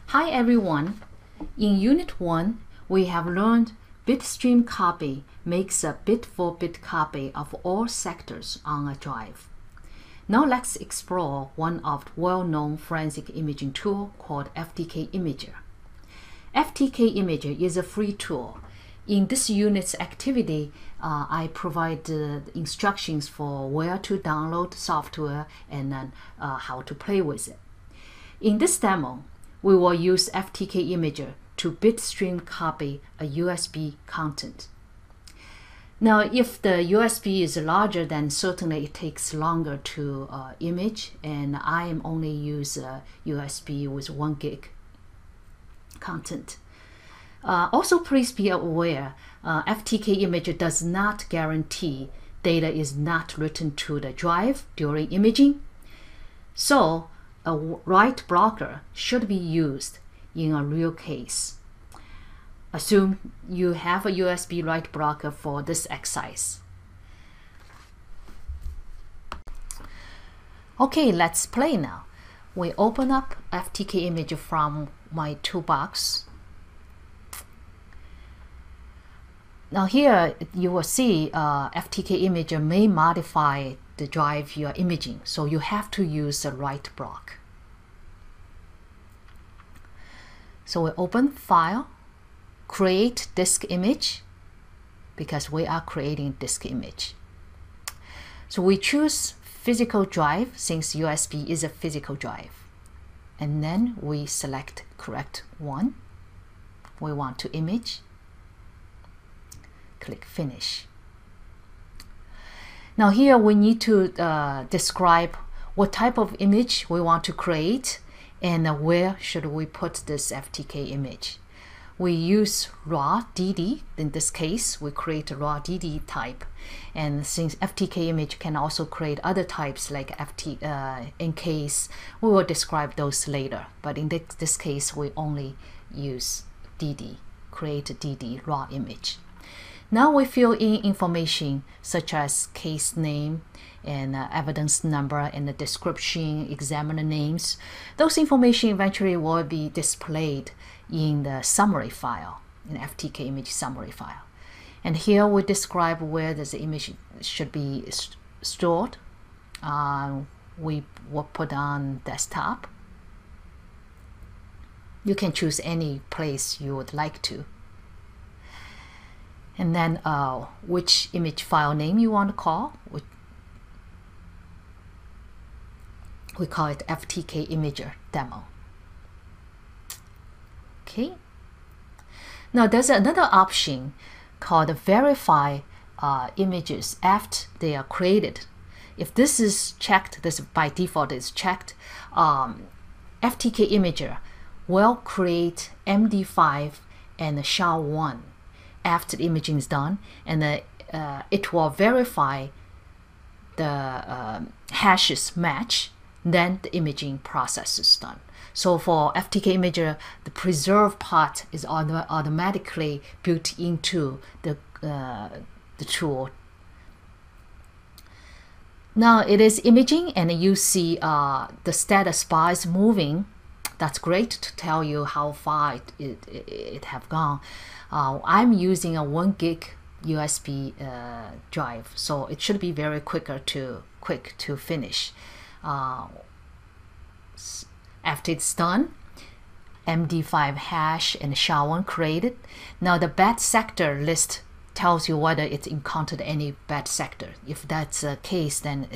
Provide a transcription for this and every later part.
Hi everyone! In Unit 1, we have learned bitstream copy makes a bit-for-bit copy of all sectors on a drive. Now let's explore one of the well-known forensic imaging tool called FTK Imager. FTK Imager is a free tool. In this unit's activity, I provide instructions for where to download software and then how to play with it. In this demo, we will use FTK Imager to bitstream copy a USB content. Now, if the USB is larger, then certainly it takes longer to image, and I am only use USB with 1 gig content. Also, please be aware, FTK Imager does not guarantee data is not written to the drive during imaging. So, a write blocker should be used in a real case. Assume you have a USB write blocker for this exercise. Okay, let's play now. We open up FTK Imager from my toolbox. Now here you will see FTK Imager may modify the drive you are imaging, so you have to use a write block. So we open File, Create Disk Image, because we are creating disk image. So we choose physical drive since USB is a physical drive. And then we select correct one. We want to image. Click Finish. Now here we need to describe what type of image we want to create and where should we put this FTK image. We use raw DD. In this case, we create a raw DD type, and since FTK image can also create other types like in case we will describe those later, but in this case we only use DD, create a DD raw image. Now we fill in information such as case name and evidence number and the description, examiner names. Those information eventually will be displayed in the summary file, in FTK image summary file. And here we describe where the image should be stored. We will put on desktop. You can choose any place you would like to. And then which image file name you want to call. We call it FTK Imager Demo. Okay. Now there's another option called Verify images after they are created. If this is checked, this by default is checked, FTK Imager will create MD5 and SHA-1 after the imaging is done, and it will verify the hashes match, then the imaging process is done. So for FTK Imager, the preserve part is automatically built into the tool. Now it is imaging, and you see the status bar is moving. That's great to tell you how far it have gone. I'm using a 1 gig USB drive, so it should be very quick to finish. After it's done, MD5 hash and SHA-1 created. Now the bad sector list tells you whether it encountered any bad sector. If that's the case, then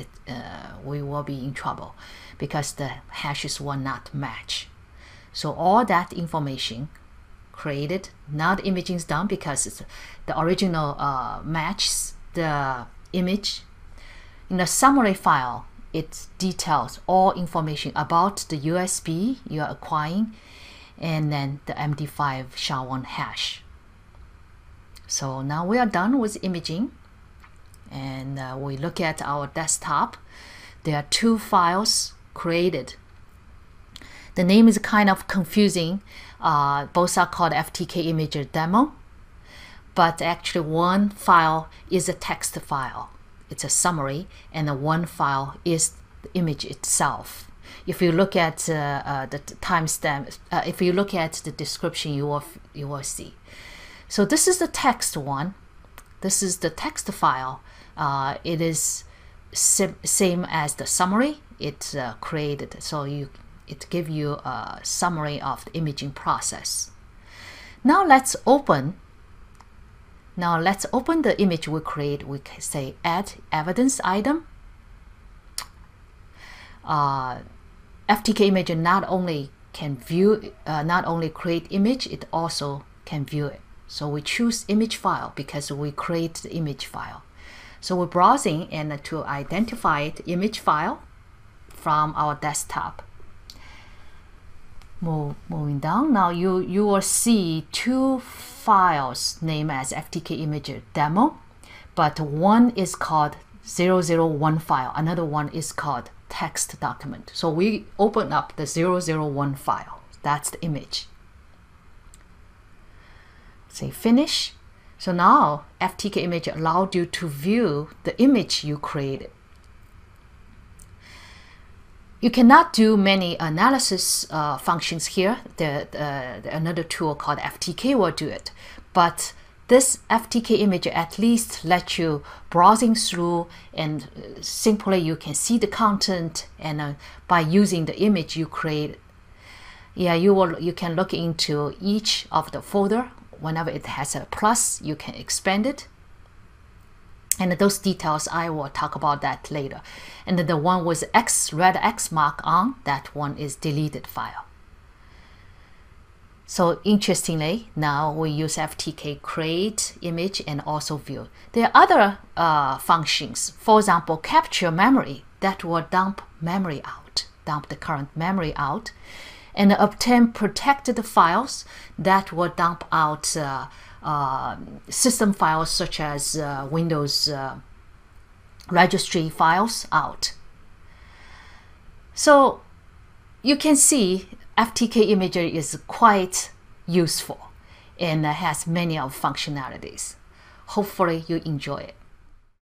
we will be in trouble because the hashes will not match. So all that information created, now the imaging is done because the original matches the image. In the summary file, it details all information about the USB you are acquiring and then the MD5 SHA-1 hash. So now we are done with imaging, and we look at our desktop. There are 2 files created. The name is kind of confusing. Both are called FTK Imager Demo, but actually one file is a text file. It's a summary, and the one file is the image itself. If you look at the timestamp, if you look at the description, you will see. So this is the text one. This is the text file. It is same as the summary. It created, so it gives you a summary of the imaging process. Now let's open the image we create. We can say add evidence item. FTK image not only can view, not only create image, it also can view it. So we choose image file because we create the image file. So we're browsing and to identify the image file from our desktop. Moving down, now you will see two files named as FTK image demo, but one is called 001 file, another one is called text document. So we open up the 001 file. That's the image. Say finish. So now FTK image allowed you to view the image you created. You cannot do many analysis functions here. Another tool called FTK will do it. But this FTK image at least lets you browsing through, and simply you can see the content, and by using the image you create, you can look into each of the folder. Whenever it has a plus, you can expand it. And those details, I will talk about that later. And the one with red X mark on, that one is deleted file. So interestingly, now we use FTK create image and also view. There are other functions. For example, capture memory, that will dump memory out, dump the current memory out. And obtain protected files, that will dump out system files such as Windows registry files out. So you can see FTK imagery is quite useful and has many of functionalities. Hopefully you enjoy it.